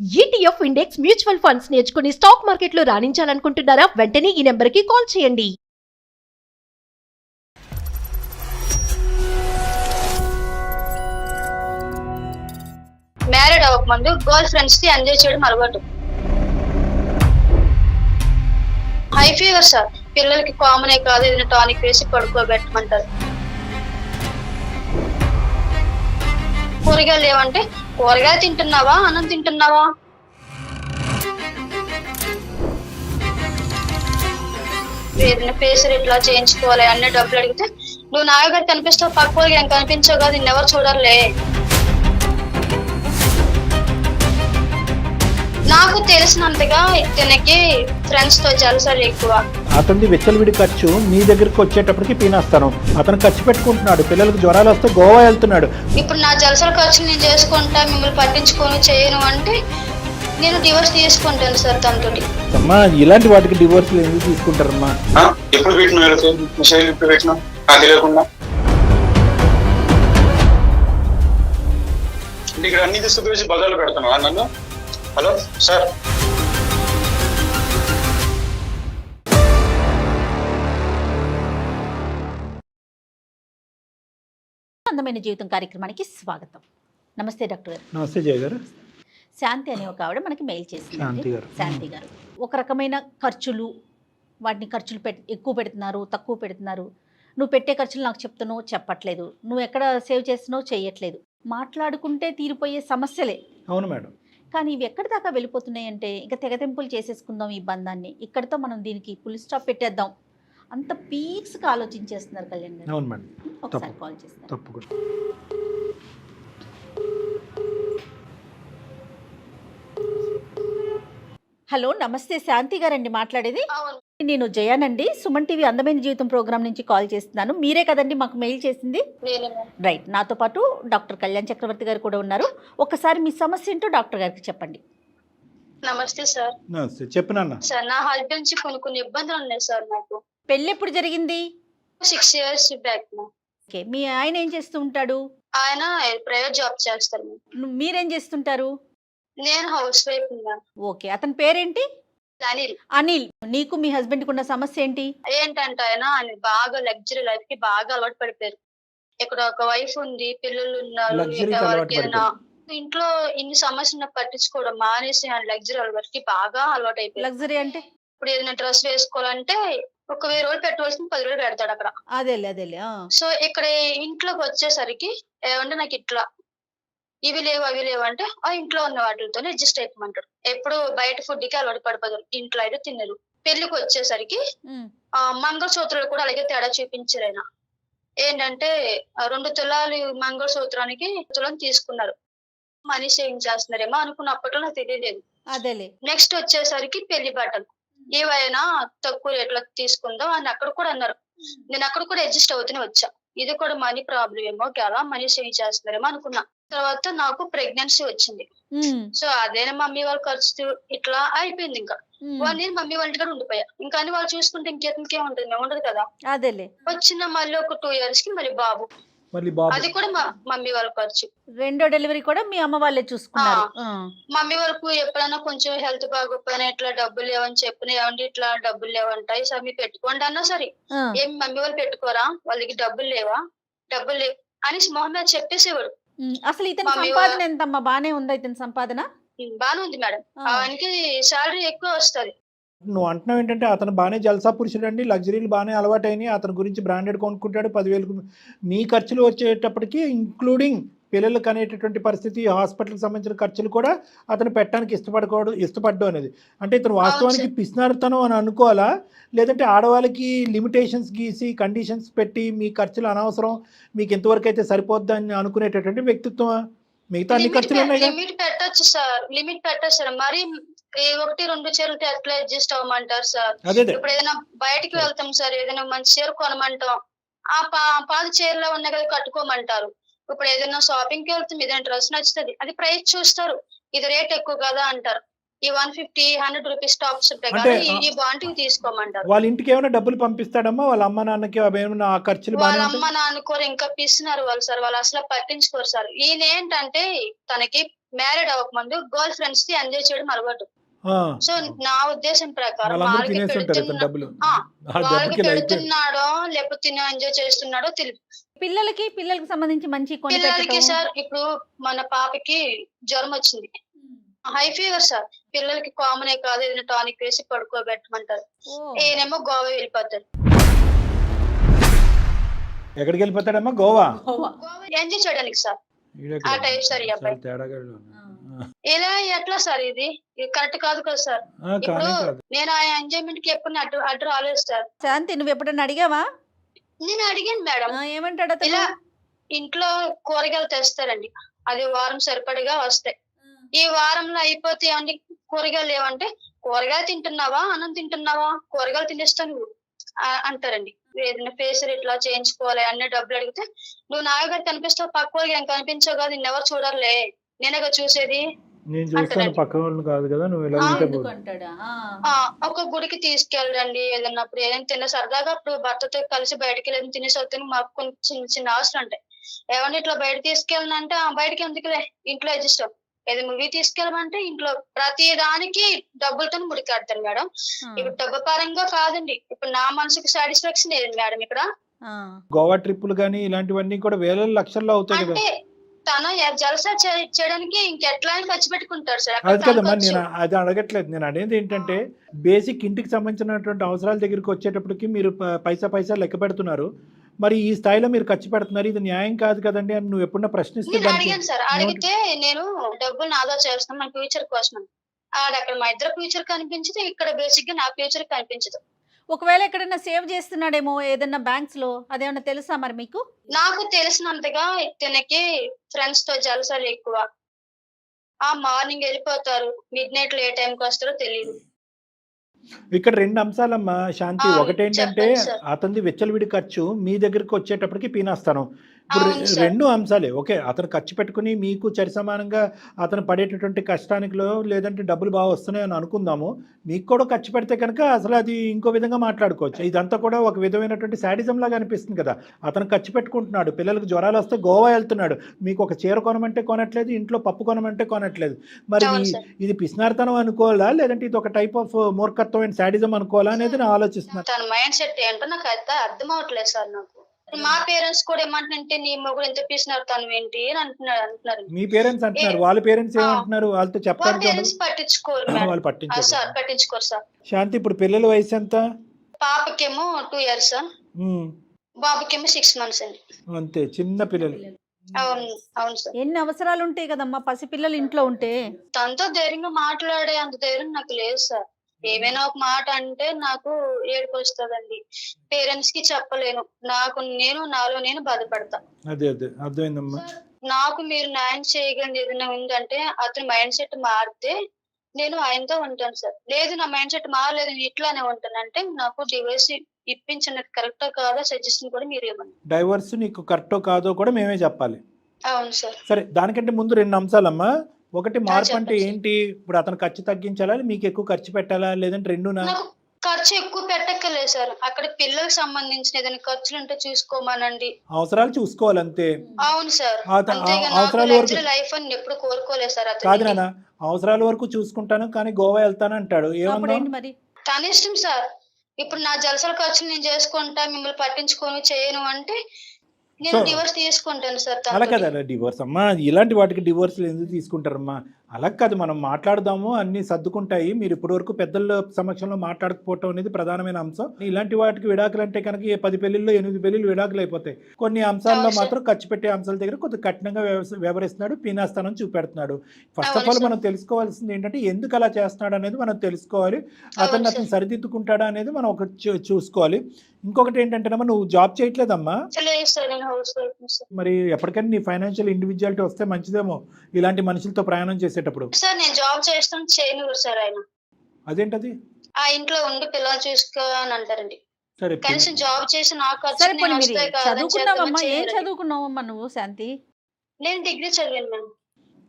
ETF index mutual funds నేర్చుకుని stock మార్కెట్లో రాణించాలనుకుంటున్నారా? వెంటనే ఈ నెంబర్కి కాల్ చేయండి. మ్యారీడ్ అవ్వకముందు గర్ల్ ఫ్రెండ్స్ కి ఎంజాయ్ చేయడం అలవాటు. హై ఫీవర్ సార్ పిల్లలకి కామనే కాదు, ఏదైనా టానిక్ వేసి పడుకోబెట్టమంటారు. కూరగాయలు ఏమంటే కూరగాయలు తింటున్నావా అన్నం తింటున్నావా? ఏదైనా ఫేషియల్ ఇట్లా చేయించుకోవాలి అన్ని డబ్బులు అడిగితే నువ్వు నాయగారు కనిపిస్తావు, పక్క వాళ్ళకి ఏం కనిపించావు కదా, నిన్నెవరు చూడాలే. నాకు తెలిసినంతగా ఇతనికి ఫ్రెండ్స్ తో జలసాలు ఎక్కువ. అతనిది విచ్చలవిడి ఖర్చు మీ దగ్గరికి వచ్చేటప్పటికి పీనేస్తాను. అతను ఖర్చు పెట్టుకుంటున్నాడు, పిల్లలకు జ్వరాలు వస్తే గోవా వెళ్తున్నాడు. ఇప్పుడు నా జలసాల ఖర్చులు నేను చేసుకుంటా, మిమ్మల్ని పట్టించుకొని చేయను అంటే నేను డివోర్స్ తీసుకుంటాను సార్ తనతో. అమ్మా ఇలాంటి వాటికి డివోర్స్లు ఎందుకు తీసుకుంటారమ్మా? ఎప్పుడు పెట్టినా తెలియకుండా ఇక్కడ అన్ని తీసుకుపోయి బదులు పెడతాను నన్ను. హలో సార్, అందమైన జీవితం కార్యక్రమానికి స్వాగతం. నమస్తే డాక్టర్ గారు. నమస్తే జయ గారు. శాంతి అనే ఒక ఆవిడ మనకి మెయిల్ చేసింది. శాంతి గారు ఒక రకమైన ఖర్చులు, వాటిని ఖర్చులు ఎక్కువ పెడుతున్నారు, తక్కువ పెడుతున్నారు. నువ్వు పెట్టే ఖర్చులు నాకు చెప్తున్నావు, చెప్పట్లేదు. నువ్వు ఎక్కడ సేవ్ చేస్తున్నావు, చేయట్లేదు. మాట్లాడుకుంటే తీరిపోయే సమస్యలే. అవును మేడం. కానీ ఇవి ఎక్కడి దాకా వెళ్ళిపోతున్నాయంటే ఇంకా తెగతెంపులు చేసేసుకుందాం ఈ బంధాన్ని, ఇక్కడితో మనం దీనికి ఫుల్ స్టాప్ పెట్టేద్దాం అంత పీక్స్గా ఆలోచించేస్తున్నారు కళ్యాణ్ గారు. అవును మేడం. ఒకసారి కాల్ చేస్తాను. తప్పకుండా. హలో, నమస్తే. శాంతి గారండి మాట్లాడేది. అవును, నేను జయానండి, సుమన్ టీవీ అందమైన జీవితం ప్రోగ్రామ్ నుంచి కాల్ చేస్తున్నాను. మీరే కదండి మాకు మెయిల్ చేసింది? రైట్. నాతో పాటు డాక్టర్ కళ్యాణ్ చక్రవర్తి గారు కూడా ఉన్నారు. ఒకసారి మీ సమస్య ఏంటో డాక్టర్ గారికి చెప్పండి. నమస్తే సార్. నమస్తే, చెప్పు నాన్న. సార్ నా హస్బెండ్ నుంచి కొన్ని ఇబ్బందులు ఉన్నాయి సార్. నాకు పెళ్ళి ఎప్పుడు జరిగింది? 6 years బ్యాక్. ఓకే. మీ ఆయన ఏం చేస్తూ ఉంటాడు? ఆయన ప్రైవేట్ జాబ్ చేస్తారు. మీరేం చేస్తుంటారు? నేను హౌస్ వైఫ్ ఉన్నాను. ఓకే. అతని పేరేంటి? అనిల్. అనిల్. నీకు మీ హస్బెండ్ కున్న సమస్య ఏంటి? ఏంటంటే ఆయన బాగా లగ్జరీ లైఫ్ కి బాగా అలవాటు పడిపోయారు. ఇక్కడ ఒక వైఫ్ ఉంది, పిల్లలు ఉన్నారు. ఎవరికి ఏదైనా ఇంట్లో ఇన్ని సమస్యలు పట్టించుకోవడం మానేసి ఆయన లగ్జరీ అలవాటు కి బాగా అలవాటు అయిపోయింది. లగ్జరీ అంటే ఇప్పుడు ఏదైనా డ్రెస్ వేసుకోవాలంటే 1,000 పెట్టవలసిన 10,000 పెడతాడు అక్కడ. అదేలే. సో ఇక్కడ ఇంట్లోకి వచ్చేసరికి ఏమంటే నాకు ఇట్లా ఇవి లేవు అవి లేవు అంటే ఆ ఇంట్లో ఉన్న వాటితోనే అడ్జస్ట్ అయిపోమంటారు. ఎప్పుడు బయట ఫుడ్ కి అలవాటు పడిపోతారు, ఇంట్లో అయితే తినరు. పెళ్లికి వచ్చేసరికి మంగళసూత్రాలు కూడా అలాగే తేడా చూపించారు. ఆయన ఏంటంటే 2 తులాలు మంగళసూత్రానికి తులం తీసుకున్నారు. మనీ సేవింగ్ చేస్తున్నారేమో అనుకున్నప్పట్లో నాకు తెలియలేదు. అదేలే. నెక్స్ట్ వచ్చేసరికి పెళ్లి బట్టలు ఏవైనా తక్కువ రేట్లో తీసుకుందాం అని అక్కడ కూడా అన్నారు. నేను అక్కడ కూడా అడ్జస్ట్ అవుతూనే వచ్చా. ఇది కూడా మనీ ప్రాబ్లం ఏమో కదా, మనీ సేవ్ చేస్తున్నారేమో అనుకున్నా. తర్వాత నాకు ప్రెగ్నెన్సీ వచ్చింది. సో అదేనా మమ్మీ వాళ్ళ ఖర్చు ఇట్లా అయిపోయింది. ఇంకా 1 year మమ్మీ వాళ్ళ దగ్గర ఉండిపోయా. ఇంకా అని వాళ్ళు చూసుకుంటే ఇంకేం ఉంటుంది, ఉండదు కదా. అదేలే. వచ్చిన మళ్ళీ ఒక 2 years కి మళ్ళీ బాబు, అది కూడా మమ్మీ వాళ్ళ ఖర్చు. రెండో డెలివరీ కూడా మీ అమ్మ వాళ్ళే చూసుకున్నారు. మమ్మీ వాళ్ళకు ఎప్పుడైనా కొంచెం హెల్త్ బాగోపోయినా ఇట్లా డబ్బులు లేవని చెప్పిన ఏమంటే ఇట్లా డబ్బులు లేవంటాయి సార్ మీరు పెట్టుకోండి అన్నా సరే ఏం మమ్మీ వాళ్ళు పెట్టుకోరా, వాళ్ళకి డబ్బులు లేవా, డబ్బులు లేవు అనేసి మొహం మీద చెప్పేసేవాడు. అసలు ఇతని సంపాదన ఎంతమ్మా? బానే ఉందా ఇతని సంపాదన? బానే ఉంది మేడం, ఆయనకి శాలరీ ఎక్కువ వస్తుంది. నువ్వు అంటున్నావు ఏంటంటే అతను బాగానే జల్సా పురుషుడు అండి, లగ్జరీలు బాగానే అలవాటైనాయి, అతని గురించి బ్రాండెడ్ కొనుక్కుంటాడు, 10,000 మీ ఖర్చులు వచ్చేటప్పటికి ఇంక్లూడింగ్ పిల్లలకు అనేటటువంటి పరిస్థితి, హాస్పిటల్కి సంబంధించిన ఖర్చులు కూడా అతను పెట్టడానికి ఇష్టపడ్డం అనేది అంటే ఇతను వాస్తవానికి పిసినారుతనం అని అనుకోవాలా, లేదంటే ఆడవాళ్ళకి లిమిటేషన్స్ గీసి కండిషన్స్ పెట్టి మీ ఖర్చులు అనవసరం, మీకు ఎంతవరకు అయితే సరిపోద్దని అనుకునేటటువంటి వ్యక్తిత్వమా? మిగతా అన్ని ఖర్చులు ఉన్నాయి. లిమిట్ పెట్టచ్చు సార్. మరి 1-2 చీరలు ఎట్లా అడ్జస్ట్ అవ్వమంటారు సార్? ఇప్పుడు ఏదైనా బయటికి వెళ్తాం సార్, ఏదైనా మంచి చీర కొనమంటాం, ఆ పాత చీరలో ఉన్నాయి కదా కట్టుకోమంటారు. ఇప్పుడు ఏదైనా షాపింగ్ కి వెళ్తాం, ఏదైనా డ్రెస్ నచ్చుతుంది, అది ప్రైస్ చూస్తారు, ఇది రేట్ ఎక్కువ కదా అంటారు. ఈ 150-100 రూపీస్ టాప్స్ ఉంటాయి కదా, ఈ బాంటివి తీసుకోమంటారు. వాళ్ళ ఇంటికి ఏమైనా డబ్బులు పంపిస్తాడమ్మా వాళ్ళ అమ్మ నాన్నకి? అవేమన్నా ఆ ఖర్చులు వాళ్ళ అమ్మ నాన్నకోరు ఇంకా పిస్తున్నారు వాళ్ళు సార్, వాళ్ళు అసలు పట్టించుకోరు సార్. ఈయన ఏంటంటే తనకి మ్యారీడ్ అవ్వకముందు గర్ల్ ఫ్రెండ్స్ కి ఎంజాయ్ చేయడం అలవాటు. ఆ, సో నా ఉద్దేశం ప్రకారం వాళ్ళందరూ వాళ్ళకి తినేసి ఉంటారు ఇతను పెడుతున్న డబ్బులు. ఆ, ఆ వాళ్ళకి దెబ్బకి లైఫ్ పెడుతున్నాడో లేకపోతే ఎంజాయ్ చేస్తున్నాడో తెలియదు. పిల్లలకి సంబంధించి మంచి కొని పిల్లలకి పెట్టడం. సార్ ఇప్పుడు మన పాపకి జ్వరం వచ్చింది, హై ఫీవర్ సార్. పిల్లలకి కామనే కాదు, ఏదైనా టానిక్ వేసి పడుకోబెట్టమంటారు. ఓ, ఈయనేమో గోవా వెళ్ళిపోతారు. ఎక్కడికి వెళ్ళిపోతాడమ్మా? గోవా. గోవా. ఎంజాయ్ చేయడానికి సార్. ఈడెక్కడ? ఆ టైప్ సార్ ఈ అబ్బాయి. చాలా తేడాగా ఉన్నాడు. ఇలా ఎట్లా సార్ ఇది కరెక్ట్ కాదు కదా సార్. ఇప్పుడు కానీ కాదు. నేను ఆ ఎంజాయ్మెంట్ కి ఎప్పుడు అడ్డు రాలేదు సార్. శాంతి, నువ్వు ఎప్పుడన్నా అడిగావా? నేను అడిగాను మేడం. ఏమంటాడు అతను? ఇలా ఇంట్లో కూరగాయలు తెస్తారండి, అది వారం సరిపడిగా వస్తాయి. ఈ వారంలో అయిపోతే ఏమండి కూరగాయలు లేవంటే, కూరగాయలు తింటున్నావా అన్నం తింటున్నావా, కూరగాయలు తినేస్తా నువ్వు అంటారండి. ఏదైనా ఫేస్ ఇట్లా చేయించుకోవాలి అన్ని డబ్బులు అడిగితే, నువ్వు నాయగారు కనిపిస్తావు, పక్క వాళ్ళకి ఏం కనిపించవు కదా, నిన్నెవరు చూడాలే, నేనేగా చూసేది నేను చూస్తాను, పక్క వాళ్ళు కాదు కదా, నువ్వు ఇలా ఉంటే ఎందుకు పోదు. అంటాడా? ఒక గుడికి తీసుకెళ్ళండి, ఏదన్నప్పుడు ఏదైనా తిన్న సరదాగా అప్పుడు భర్తతో కలిసి బయటకి వెళ్ళి తినేసి వస్తే మాకు కొంచెం చిన్న చిన్న ఆశలు ఉంటాయి. ఏమన్నా ఇట్లా బయట తీసుకెళ్ళనంటే బయటకి ఎందుకులే ఇంట్లో అడ్జస్ట్ అవ్వం. ఏదో మూవీ తీసుకెళ్ళమంటే ఇంట్లో ప్రతి దానికి డబ్బులతో ముడికాడతారు మేడం. ఇప్పుడు డబ్బు పరంగా కాదండి, ఇప్పుడు నా మనసుకి సాటిస్ఫాక్షన్ ఏది మేడం ఇక్కడ. గోవా ట్రిప్పులు కానీ ఇలాంటివన్నీ కూడా వేల లక్షల్లో అవుతాయి కదా. అంటే తన జలసా చేయడానికి ఇంకెట్లా ఖర్చు పెట్టుకుంటారు సార్. అది కదమ్మా, నేను అది అడగట్లేదు. నేను అనేది ఏంటంటే బేసిక్ ఇంటికి సంబంధించినటువంటి అవసరాల దగ్గరికి వచ్చేటప్పటికి మీరు పైసా లెక్క పెడుతున్నారు, మరి ఈ స్థాయిలో మీరు ఖర్చు పెడుతున్నారు, ఇది న్యాయం కాదు కదండి అని నువ్వు ఎప్పుడన్నా ప్రశ్నిస్తే నేను అడిగాను సార్. అడిగితే నేను డబ్బులు ఆదా చేస్తాను మన ఫ్యూచర్ కోసం. అక్కడ మా ఇద్దరు ఫ్యూచర్ కనిపించదు, ఇక్కడ బేసిక్ గా నా ఫ్యూచర్ కనిపించదు. ఒకవేళ ఎక్కడైనా సేవ్ చేస్తున్నాడేమో ఏదన్నా బ్యాంక్స్ లో, అదేమన్నా తెలుసా మరి మీకు? నాకు తెలిసినంతగా తనకి ఫ్రెండ్స్ తో జలసాలు ఎక్కువ. మార్నింగ్ వెళ్ళిపోతారు, మిడ్ నైట్ ఏ టైంకి వస్తారో తెలియదు. ఇక్కడ రెండు అంశాలమ్మా శాంతి. ఒకటేంటంటే చెప్పండి సార్. అతనిది వెచ్చలవిడి ఖర్చు, మీ దగ్గరికి వచ్చేటప్పటికి పీనేస్తాను. ఇప్పుడు అవును సార్. రెండు అంశాలే. ఓకే, అతను ఖర్చు పెట్టుకుని మీకు సరిసమానంగా అతను పడేటటువంటి కష్టానికిలో లేదంటే డబ్బులు బాగా వస్తున్నాయి అని అనుకుందాము. మీకు కూడా ఖర్చు పెడితే కనుక అసలు అది ఇంకో విధంగా మాట్లాడుకోవచ్చు. ఇదంతా కూడా ఒక విధమైనటువంటి శాడిజం లాగా అనిపిస్తుంది కదా. అతను ఖర్చు పెట్టుకుంటున్నాడు, పిల్లలకు జ్వరాలు వస్తే గోవా వెళ్తున్నాడు, మీకు ఒక చీర కొనమంటే కొనట్లేదు, ఇంట్లో పప్పు కొనమంటే కొనట్లేదు. మరి అవును సార్. ఇది పిసినారితనం అనుకోవాలా, లేదంటే ఇది ఒక టైప్ ఆఫ్ మూర్ఖత్వమైన శాడిజం అనుకోవాలా అనేది నేను ఆలోచిస్తున్నాను. తన మైండ్ సెట్ ఏంటో నాకు అయితే అర్థం అవట్లేదు సార్. నాకు మా పేరెంట్స్ కూడా ఏమంటుంటే నీ మొగుడు ఎంత పీసినారు తను ఏంటి అని అంటున్నారు. మీ పేరెంట్స్ అంటున్నారు, వాళ్ళ పేరెంట్స్ ఏమంటున్నారు? వాళ్ళతో వాళ్ళ చెప్పడానికి పేరెంట్స్ పట్టించుకోరు మేడం. వాళ్ళు పట్టించారు. సార్ పట్టించుకోరు సార్. శాంతి, ఇప్పుడు పిల్లల వయసు ఎంత? పాపకేమో 2 years, ఉమ్, బాబుకేమో 6 months అండి. అంతే, చిన్న పిల్లలు. అవును అవును సార్. ఎన్ని అవసరాలు ఉంటాయి కదమ్మా పసిపిల్లలు ఇంట్లో ఉంటే. తనతో ధైర్యంగా మాట్లాడే అంత ధైర్యం నాకు లేదు సార్. ఏమైనా ఒక మాట అంటే నాకు ఏడుపు వస్తుందండి. పేరెంట్స్ కి చెప్పలేను, నాలో నేను బాధపడతా. అదే అర్థమైందమ్మా. నాకు మీరు న్యాయం చేయగలిగింది ఏదైనా ఉందంటే, అతని మైండ్ సెట్ మారితే నేను ఆయనతో ఉంటాను సార్. లేదు నా మైండ్ సెట్ మారలేదు, నేను ఇట్లానే ఉంటాను అంటే నాకు డివోర్స్ ఇప్పించినది కరెక్టో కాదో సజెషన్ కూడా మీరు ఇవ్వండి. డైవర్స్ నీకు కరెక్టో కాదో కూడా మేమే చెప్పాలి. అవును సార్. సరే, దానికంటే ముందు రెండు అంశాలమ్మా. ఒకటి, మార్పు అంటే చెప్పండి. ఏంటి? ఇప్పుడు అతను ఖర్చు తగ్గించాలా, మీకు ఎక్కువ ఖర్చు పెట్టాలా, లేదంటే రెండునా? నాకు ఖర్చు ఎక్కువ పెట్టక్కర్లేదు సార్. అక్కడ పిల్లలకు సంబంధించిన ఏదైనా ఖర్చులు ఉంటే చూసుకోమనండి. అవసరాలు చూసుకోవాలి అంతే. అవును సార్. అవసరాల వరకు లైఫ్ అని ఎప్పుడు కోరుకోలేదు సార్. కాదు అతను నాన్న, అవసరాల వరకు చూసుకుంటాను కానీ గోవా వెళ్తాను అంటాడు. అప్పుడు ఏమన్నా ఏంటి మరి? తన ఇష్టం సార్. ఇప్పుడు నా జలసల ఖర్చులు నేను చేసుకుంటా, మిమ్మల్ని పట్టించుకొని చేయను అంటే నేను డివోర్స్ తీసుకుంటాను సార్. అలా కదా, డివోర్స్ అమ్మా, ఇలాంటి వాటికి డివోర్స్లు ఎందుకు తీసుకుంటారమ్మా? అలా కాదు, మనం మాట్లాడదాము, అన్ని సర్దుకుంటాయి. మీరు ఇప్పటి వరకు పెద్దల సమక్షంలో మాట్లాడకపోవటం అనేది ప్రధానమైన అంశం. ఇలాంటి వాటికి విడాకులు అంటే కనుక 10 పెళ్లిళ్ళు 8 పెళ్లిళ్ళు విడాకులు అయిపోతాయి. కొన్ని అంశాల్లో మాత్రం ఖర్చు పెట్టే అంశాల దగ్గర కొద్దిగా కఠినంగా వ్యవహరిస్తున్నాడు, పీనేస్తానని చూపెడుతున్నాడు. ఫస్ట్ ఆఫ్ ఆల్ మనం తెలుసుకోవాల్సింది ఏంటంటే ఎందుకు అలా చేస్తున్నాడు అనేది మనం తెలుసుకోవాలి. అతను సరిదిద్దుకుంటాడా అనేది మనం ఒక చూసుకోవాలి. ఇంకొకటి ఏంటంటే నువ్వు జాబ్ చేయట్లేదమ్మా, మరి ఎప్పటికైనా నీ ఫైనాన్షియల్ ఇండివిజువాలిటీ వస్తే మంచిదేమో ఇలాంటి మనుషులతో ప్రయాణం చేసేటప్పుడు. సార్ నేను జాబ్ చేస్తాను చేయను సార్. ఆయన అదేంటది? ఆ ఇంట్లో ఉండి పిల్లలు చూసుకో అని అంటారండి. సరే, కనీసం జాబ్ చేసి నాకు సరే పోనీ మీరు చదువుకున్నావమ్మా, ఏం చదువుకున్నావమ్మా నువ్వు శాంతి? నేను డిగ్రీ చదివాను మేడం.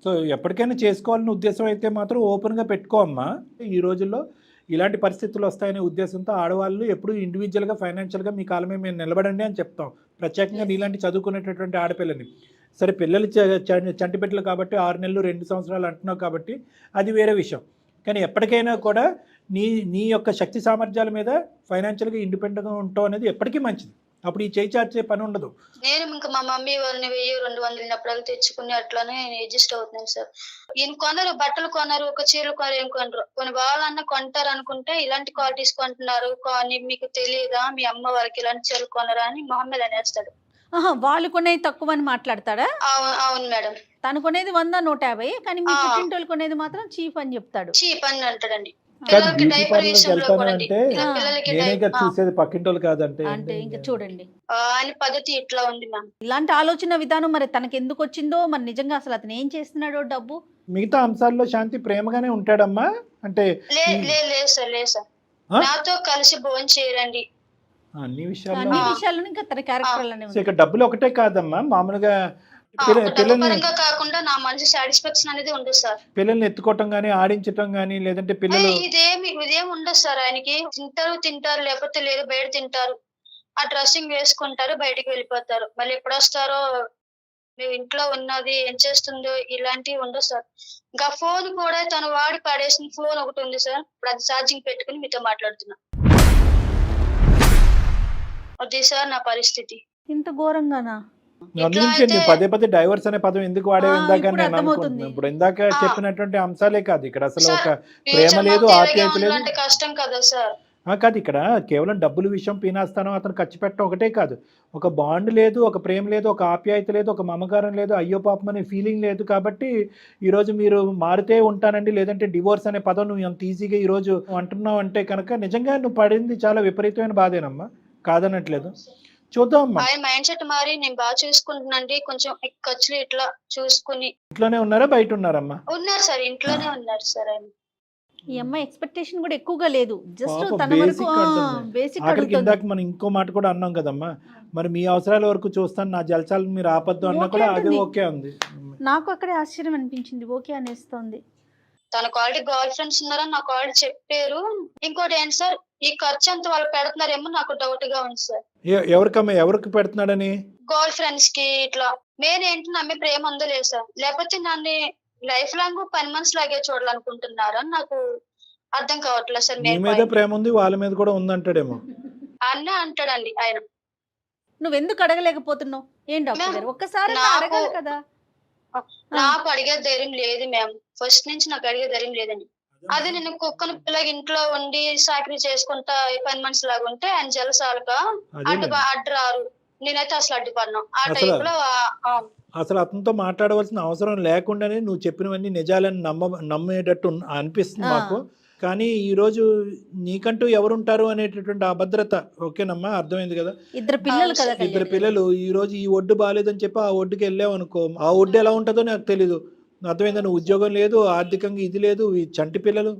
సో ఎప్పటికైనా చేసుకోవాలని ఉద్దేశం అయితే మాత్రం ఓపెన్గా పెట్టుకో అమ్మా. ఈ రోజుల్లో ఇలాంటి పరిస్థితులు వస్తాయనే ఉద్దేశంతో ఆడవాళ్ళు ఎప్పుడు ఇండివిజువల్గా ఫైనాన్షియల్గా మీ కాలమే మేము నిలబడండి అని చెప్తాం, ప్రత్యేకంగా నీలాంటి చదువుకునేటటువంటి ఆడపిల్లని. సరే పిల్లలు చంటి బిడ్డలు కాబట్టి 6 నెలలు 2 సంవత్సరాలు అంటున్నావు కాబట్టి అది వేరే విషయం. కానీ ఎప్పటికైనా కూడా నీ యొక్క శక్తి సామర్థ్యాల మీద ఫైనాన్షియల్గా ఇండిపెండెంట్గా ఉంటావు అనేది ఎప్పటికీ మంచిది. అప్పుడు ఈ చేయి చాచే పని ఉండదు. నేను ఇంకా మా మమ్మీ వాళ్ళని 1000-200 అప్పుడు తెచ్చుకుని అట్లానే అడ్జస్ట్ అవుతున్నాను సార్. ఈయన కొనరు, బట్టలు కొనరు, ఒక చీరలు కొనరు, ఏం కొనరు. కొన్ని వాళ్ళన్నా కొంటారు అనుకుంటే ఇలాంటి క్వాలిటీస్ కొంటున్నారు, మీకు తెలియదా మీ అమ్మ వాళ్ళకి ఇలాంటి చీరలు కొనరా అని మొహమ్మద్ అనేస్తాడు. వాళ్ళు కొనేది తక్కువ అని మాట్లాడతాడా? అవును మేడం. తను కొనేది 100-150, కానీ మీ పుట్టింటోళ్ళు కొనేది మాత్రం చీప్ అని చెప్తాడు. చీప్ అని అంటాడండి. కాదు, బ్యూటీ పార్లర్కి వెళ్తాను అంటే నేనే కదా చూసేది, పక్కింటోళ్ళు కాదంటే అంటే ఇంకా చూడండి ఆయన పద్ధతి ఇట్లా ఉంది మ్యామ్. ఇలాంటి ఆలోచన విధానం మరి తనకి ఎందుకు వచ్చిందో, మరి నిజంగా అసలు అతను ఏం చేస్తున్నాడో డబ్బు. మిగతా అంశాల్లో శాంతి ప్రేమగానే ఉంటాడమ్మా అంటే లేదు సార్, లేదు సార్, నాతో కలిసి భోజనం చేయరండి అన్ని అన్ని విషయాల్లో. విషయాలను ఇంకా తన క్యారెక్టర్ లోనే ఉంది. ఇక్కడ డబ్బులు ఒకటే కాదమ్మా, మామూలుగా పిల్లల్ని కాకుండా నా మనసు సాటిస్ఫాక్షన్ అనేది ఉండదు సార్. పిల్లల్ని ఎత్తుకోవటం గానీ, ఆడించటం గానీ, లేదంటే పిల్లలు ఇదేమి ఉండదు సార్. ఆయనకి తింటారు లేకపోతే లేదు, బయట తింటారు, ఆ డ్రెస్సింగ్ వేసుకుంటారు, బయటికి వెళ్ళిపోతారు, మళ్ళీ ఎప్పుడు వస్తారో, మేము ఇంట్లో ఉన్నది ఏం చేస్తుందో ఇలాంటివి ఉండదు సార్. ఇంకా ఫోన్ కూడా తను వాడి పడేసిన ఫోన్ ఒకటి ఉంది సార్, ఇప్పుడు అది ఛార్జింగ్ పెట్టుకుని మీతో మాట్లాడుతున్నా. అది సార్ నా పరిస్థితి. ఇంత ఘోరంగానా? అందుకే పదే పదే డైవర్స్ అనే పదం ఎందుకు వాడేవి ఇందాక ఇప్పుడు నేను అర్థమవుతుంది. అనుకుంటున్నాను. ఇప్పుడు ఇందాక చెప్పినటువంటి అంశాలే కాదు ఇక్కడ అసలు ఒక ప్రేమ లేదు, ఆప్యాయత లేదు. కష్టం కదా సార్. కాదు, ఇక్కడ కేవలం డబ్బుల విషయం పీనాస్తానం అతను ఖర్చు పెట్టడం ఒకటే కాదు, ఒక బాండ్ లేదు, ఒక ప్రేమ లేదు, ఒక ఆప్యాయత లేదు, ఒక మమకారం లేదు, అయ్యో పాపం అనే ఫీలింగ్ లేదు. కాబట్టి ఈరోజు మీరు మారితే ఉంటానండి, లేదంటే డివోర్స్ అనే పదం నువ్వు అంత ఈజీగా ఈరోజు అంటున్నావు అంటే కనుక నిజంగా నువ్వు పడింది చాలా విపరీతమైన బాధేనమ్మా, కాదనట్లేదు. చూద్దాం. ఆయన మైండ్ సెట్ మారి నేను బాగా చూసుకుంటున్నాండి, కొంచెం ఖర్చులు ఇట్లా చూసుకుని. ఇంట్లోనే ఉన్నారా బయట ఉన్నారమ్మా? ఉన్నారు సార్, ఇంట్లోనే ఉన్నారు సార్. ఆయన ఈ అమ్మాయి ఎక్స్పెక్టేషన్ కూడా ఎక్కువగా లేదు, జస్ట్ పాపం తన వరకు basic అంటుంది. బేసిక్ ఆఖరికి అడుగుతుంది. ఇందాక మనం ఇంకో మాట కూడా అన్నాం కదమ్మా, మరి మీ అవసరాల వరకు చూస్తాను, నా జలసాలు మీరు ఆపద్దు అన్నా ఓకే కూడా అది అంటుంది. ఓకే ఉంది. నాకు అక్కడే ఆశ్చర్యం అనిపించింది, ఓకే అనేస్తోంది. తనకు ఆల్రెడీ గర్ల్ ఫ్రెండ్స్ ఉన్నారని నాకు ఆల్రెడీ చెప్పారు. ఇంకోటి ఏంటి సార్, ఈ ఖర్చు అంతా వాళ్ళు పెడుతున్నారేమో నాకు డౌట్ గా ఉంది సార్. ఎవరికి పెడుతున్నాడని? గర్ల్ ఫ్రెండ్స్ కి ఇట్లా. మెయిన్ ఏంటి, నమ్మే ప్రేమ ఉందో లేదు సార్, లేకపోతే నన్ను లైఫ్ లాంగ్ 10 months లాగే చూడాలనుకుంటున్నారు అని నాకు అర్థం కావట్లేదు సార్. నీ మీద ప్రేమ ఉంది, వాళ్ళ మీద కూడా ఉందంటాడేమో అన్న అంటాడండి ఆయన. నువ్వెందుకు అడగలేకపోతున్నావు? ఏం డాక్టర్ గారు, ఒక్కసారి నాకు- అడగాలి కదా. నాకు అడిగే ధైర్యం లేదు మ్యామ్, ఫస్ట్ నుంచి నాకు అడిగే ధైర్యం లేదండి. అదే నేను కుక్కను పిల్లకి ఇంట్లో ఉండి సాకరీ చేసుకుంటా 10 months లాగా ఉంటే ఆయన జలసాలుగా అడ్డు రారు, నేనైతే అసలు అడ్డుపడినా ఆ అసలు- టైప్ లో. అసలు అతనితో మాట్లాడవలసిన అవసరం లేకుండానే నువ్వు చెప్పినవన్నీ నిజాలని నమ్మేటట్టు అనిపిస్తుంది మాకు. కానీ ఈరోజు నీకంటూ ఎవరుంటారు అనేటటువంటి అభద్రత. ఓకేనమ్మా, అర్థమైంది కదా? ఇద్దరు పిల్లలు కదా, ఇద్దరు పిల్లలు. ఈ రోజు ఈ ఒడ్డు బాగాలేదని చెప్పి ఆ ఒడ్డుకి వెళ్ళావు అనుకో, ఆ ఒడ్డు ఎలా ఉంటుందో నాకు తెలీదు. అర్థమైందా? నువ్వు ఉద్యోగం లేదు, ఆర్థికంగా ఇది లేదు, ఈ చంటి పిల్లలు.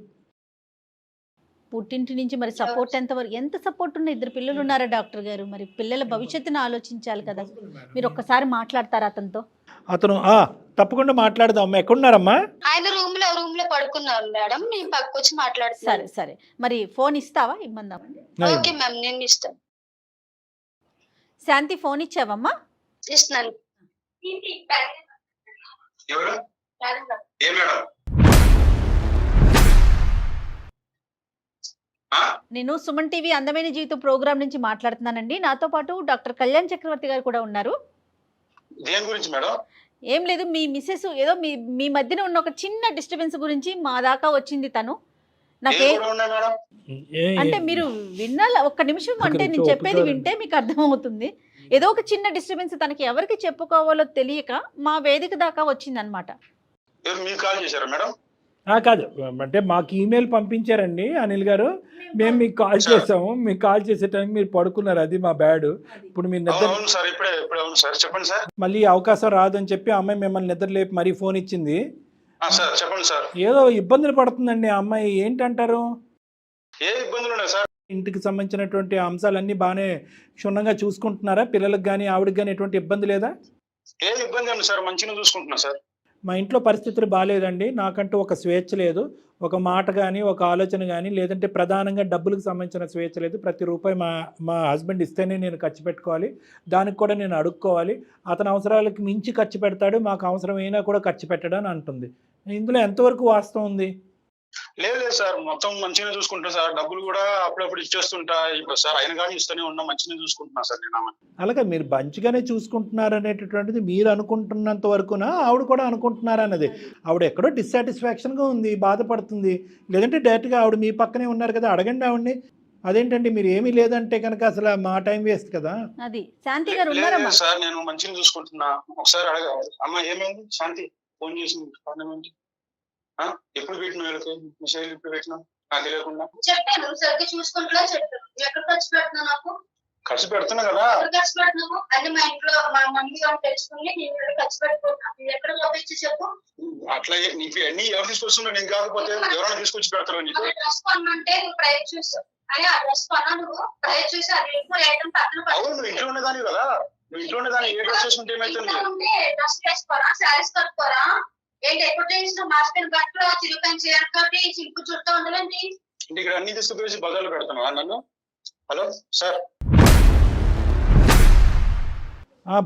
పుట్టింటి నుంచి మరి సపోర్ట్ ఎంత సపోర్ట్ ఉన్న ఇద్దరు పిల్లలు ఉన్నారా డాక్టర్ గారు? మరి పిల్లల భవిష్యత్తును ఆలోచించాలి కదా. మీరు ఒక్కసారి మాట్లాడతారా అతనితో? అతను తప్పకుండా మాట్లాడదాం. అమ్మ ఎక్కడున్నారమ్మా? ఆయన రూమ్ లో పడుకున్నారు మేడం, నేను పక్కకు వచ్చి మాట్లాడుతాను. సరే సరే, మరి ఫోన్ ఇస్తావా? ఇమ్మందా? ఓకే మ్యామ్, నేను ఇస్తాను. శాంతి ఫోన్ ఇచ్చావమ్మా? ఇస్తున్నాను. ఎవరు? ఏ మేడం? నేను సుమన్ టీవీ అందమైన జీవితం ప్రోగ్రామ్ నుంచి మాట్లాడుతున్నానండి. నాతో పాటు డాక్టర్ కళ్యాణ్ చక్రవర్తి గారు కూడా ఉన్నారు. దేని గురించి మేడం? ఏం లేదు, మీ మిస్సెస్ ఏదో మీ మధ్యన ఉన్న ఒక చిన్న డిస్టర్బెన్స్ గురించి మా దాకా వచ్చింది. తను నాకే అంటే మీరు వినాల, ఒక్క నిమిషం అంటే నేను చెప్పేది వింటే మీకు అర్థమవుతుంది. ఏదో ఒక చిన్న డిస్టర్బెన్స్ తనకి ఎవరికి చెప్పుకోవాలో తెలియక మా వేదిక దాకా వచ్చింది అనమాట. మీకు కాల్ చేశారా మేడం? కాదు, అంటే మాకు ఈమెయిల్ పంపించారండి అనిల్ గారు, మేము మీకు కాల్ చేసాము. మీకు కాల్ చేసే టైం మీరు పడుకున్నారు, అది మా బ్యాడ్. ఇప్పుడు మీరు నిద్ర చెప్పండి సార్. మళ్ళీ అవకాశం రాదని చెప్పి ఆ అమ్మాయి మిమ్మల్ని నిద్ర లేపి మరీ ఫోన్ ఇచ్చింది. చెప్పండి సార్. ఏదో ఇబ్బందులు పడుతుందండి ఆ అమ్మాయి. ఏంటంటారు? ఏ ఇబ్బందులు ఉన్నాయి సార్? ఇంటికి సంబంధించినటువంటి అంశాలన్నీ బాగానే క్షుణ్ణంగా చూసుకుంటున్నారా? పిల్లలకు కానీ ఆవిడకి కానీ ఎటువంటి ఇబ్బంది లేదా? ఏ ఇబ్బంది లేదు సార్, మంచిగా చూసుకుంటున్నా సార్. మా ఇంట్లో పరిస్థితులు బాగాలేదండి, నాకంటూ ఒక స్వేచ్ఛ లేదు, ఒక మాట కానీ ఒక ఆలోచన కానీ, లేదంటే ప్రధానంగా డబ్బులకు సంబంధించిన స్వేచ్ఛ లేదు, ప్రతి రూపాయి మా మా హస్బెండ్ ఇస్తేనే నేను ఖర్చు పెట్టుకోవాలి, దానికి కూడా నేను అడుక్కోవాలి, అతని అవసరాలకు మించి ఖర్చు పెడతాడు, మాకు అవసరమైనా కూడా ఖర్చు పెట్టడం అని అంటుంది. ఇందులో ఎంతవరకు వాస్తవం ఉంది? లేదు లేదు సార్, మొత్తం మంచిగా చూసుకుంటా సార్, డబ్బులు కూడా అప్పుడప్పుడు ఇచ్చేస్తుంటా ఇప్పుడు సార్, అయిన కానీ ఇస్తూనే ఉన్నా, మంచిగా చూసుకుంటున్నా సార్ నేను ఆమెను. అలాగే మీరు మంచిగానే చూసుకుంటున్నారు అనేటటువంటిది మీరు అనుకుంటున్నంత వరకునా ఆవిడ కూడా అనుకుంటున్నారు అన్నది. ఆవిడ ఎక్కడో డిస్సాటిస్ఫాక్షన్గా ఉంది, బాధపడుతుంది, లేదంటే డైరెక్ట్గా ఆవిడ మీ పక్కనే ఉన్నారు కదా, అడగండి ఆవిడని. అదేంటండి మీరు ఏమీ లేదంటే కనుక అసలు మా టైం వేస్ట్ కదా. అది శాంతి గారు లేదు ఉన్నారమ్మా. లేదు సార్, నేను మంచిగా చూసుకుంటున్నా, ఒకసారి అడగ. అమ్మ ఏమైంది శాంతి, ఫోన్ చేసింది కారణం ఏంటి? ఎప్పుడు పెట్టినావు వీళ్ళకి మెసేజ్, ఎప్పుడు పెట్టినావు నాకు తెలియకుండా? చెప్పాను సరిగ్గా చూసుకుంటున్నా చెప్పాను. ఎక్కడ ఖర్చు పెడుతున్నావు? నాకు ఖర్చు పెడుతున్నా కదా. ఎక్కడ ఖర్చు పెడుతున్నావు? అన్ని మా ఇంట్లో మా మమ్మీ వాళ్ళు తెలుసుకుని నేను ఇక్కడ ఖర్చు పెట్టుకుంటున్నాను. నువ్వు ఎక్కడ పంపించి చెప్పు. అట్లా నీకు అన్ని ఎవరు తీసుకొస్తున్నా, నేను కాకపోతే ఎవరైనా తీసుకొచ్చి పెడతారు నీకు. డ్రెస్ కొనమంటే నువ్వు ప్రైస్ చూసావు అని ఆ డ్రెస్ కొన్నా, నువ్వు ప్రైస్ చూసి అది ఎక్కువ రేటం పక్కన అవును, నువ్వు ఇంట్లో ఉండేదాన్ని కదా, నువ్వు ఇంట్లో ఉండేదాన్ని, ఏ డ్రెస్ చేసుకుంటే ఏమైతుంది? డ్రెస్ వేసుకోరా, శారీస్ కట్టుకోరా, ఏంటి ఎప్పుడు చేసిన మాస్టర్ బట్టలు చిరుపని చేయడం కాబట్టి చింపు చుట్టూ ఉండలేండి. ఇక్కడ అన్ని తీసుకుపోయి బజార్లో పెడతాను నన్ను. హలో సార్,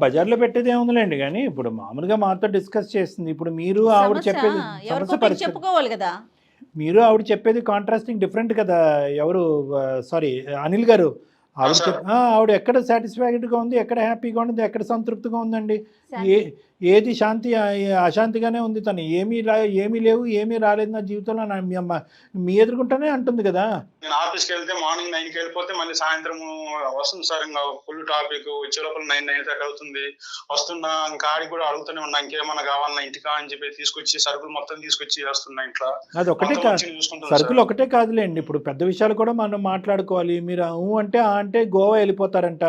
బజార్లో పెట్టేది ఏముందిలేండి, కానీ ఇప్పుడు మామూలుగా మాతో డిస్కస్ చేస్తుంది. ఇప్పుడు మీరు ఆవిడ చెప్పేది సమస్య పరిస్థితి, చెప్పుకోవాలి కదా. మీరు ఆవిడ చెప్పేది కాంట్రాస్టింగ్ డిఫరెంట్ కదా. ఎవరు సారీ అనిల్ గారు, ఆవిడ ఎక్కడ సాటిస్ఫైడ్గా ఉంది, ఎక్కడ హ్యాపీగా ఉంది, ఎక్కడ సంతృప్తిగా ఉందండి? ఏది శాంతి అశాంతిగానే ఉంది. తను ఏమీ లేవు, ఏమీ రాలేదు నా జీవితంలో, మీ ఎదుర్కొంటానే అంటుంది కదా. నేను ఆఫీస్కి వెళ్తే మార్నింగ్ 9కి వెళ్ళిపోతే మళ్ళీ సాయంత్రం వస్తుంది సార్, ఇంకా ఫుల్ టాపిక్, వచ్చే లోపల 9:30 అవుతుంది. వస్తున్నా ఇంకా ఆడికి కూడా అడుగుతూనే ఉన్నా, ఇంకేమన్నా కావాలన్నా ఇంటికా అని చెప్పి తీసుకొచ్చి సరుకులు మొత్తం తీసుకొచ్చి వేస్తున్నా ఇంట్లో. అది ఒకటే కాదు, సరుకులు ఒకటే కాదులేండి, ఇప్పుడు పెద్ద విషయాలు కూడా మనం మాట్లాడుకోవాలి. మీరు అంటే గోవా వెళ్ళిపోతారంట,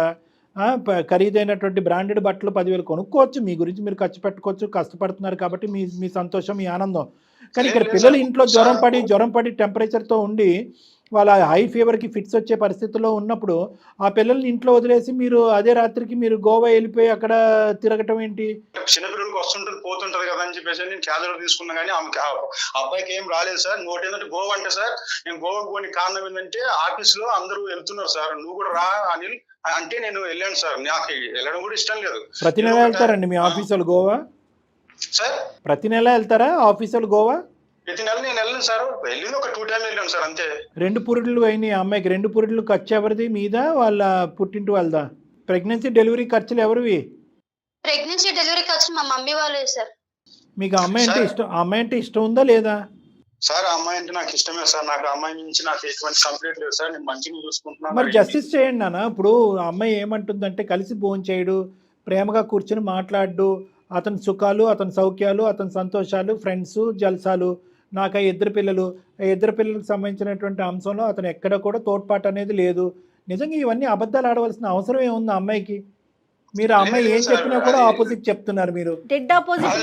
ఖరీదైనటువంటి బ్రాండెడ్ బట్టలు 10,000 కొనుక్కోవచ్చు, మీ గురించి మీరు ఖర్చు పెట్టుకోవచ్చు, కష్టపడుతున్నారు కాబట్టి మీ సంతోషం, మీ ఆనందం. కానీ ఇక్కడ పిల్లలు ఇంట్లో జ్వరం పడి టెంపరేచర్తో ఉండి వాళ్ళ హై ఫీవర్కి ఫిట్స్ వచ్చే పరిస్థితుల్లో ఉన్నప్పుడు ఆ పిల్లల్ని ఇంట్లో వదిలేసి మీరు అదే రాత్రికి మీరు గోవా వెళ్ళిపోయి అక్కడ తిరగటం ఏంటి? చిన్నపిల్లలకు వస్తుంటది పోతుంటది కదా అని చెప్పేసి నేను క్యాజువల్ తీసుకున్నా, కానీ అబ్బాయికి ఏం రాలేదు సార్. ఇంకోటి ఏంటంటే గోవా అంటే సార్, నేను గోవా పోని కారణం ఏంటంటే ఆఫీస్ లో అందరూ వెళ్తున్నారు సార్, నువ్వు కూడా రా అనిల్ అంటే నేను వెళ్ళాను సార్, నాకు వెళ్ళడం కూడా ఇష్టం లేదు. ప్రతి నెల వెళ్తారండి మీ ఆఫీస్ వాళ్ళు గోవా? సార్ ప్రతి నెల వెళ్తారా ఆఫీస్ వాళ్ళు గోవా? ప్రతి నెల నేను వెళ్ళను సార్, వెళ్ళింది ఒక 2 టైమ్స్ వెళ్ళాను సార్ అంతే. 2 పురుడులు అయినాయి అమ్మాయికి. 2 పురుడులు ఖర్చు ఎవరిది, మీద వాళ్ళ పుట్టింటి వాళ్ళదా? ప్రెగ్నెన్సీ డెలివరీ ఖర్చులు ఎవరివి? ప్రెగ్నెన్సీ డెలివరీ ఖర్చు మా మమ్మీ వాళ్ళే సార్. మీకు అమ్మాయి అంటే ఇష్టం ఉందా లేదా? సార్ ఆ అమ్మాయి అంటే నాకు ఇష్టమే సార్, నాకు అమ్మాయి నుంచి నాకు ఎటువంటి కంప్లైంట్ లేదు సార్, నేను మంచిగా చూసుకుంటున్నాను. మరి జస్టిస్ చేయండి నాన్న. ఇప్పుడు ఆ అమ్మాయి ఏమంటుందంటే కలిసి భోజనం చేయడు, ప్రేమగా కూర్చొని మాట్లాడు, అతని సుఖాలు, అతని సౌఖ్యాలు, అతని సంతోషాలు, ఫ్రెండ్స్, జల్సాలు, నాకు ఆ 2 పిల్లలు, ఆ 2 పిల్లలకు సంబంధించినటువంటి అంశంలో అతను ఎక్కడ కూడా తోడ్పాటు అనేది లేదు. నిజంగా ఇవన్నీ అబద్ధాలు ఆడవలసిన అవసరం ఏముంది ఆ అమ్మాయికి? మీరు ఆ అమ్మాయి ఏం చెప్పినా కూడా ఆపోజిట్ చెప్తున్నారు మీరు. డెడ్ ఆపోజిట్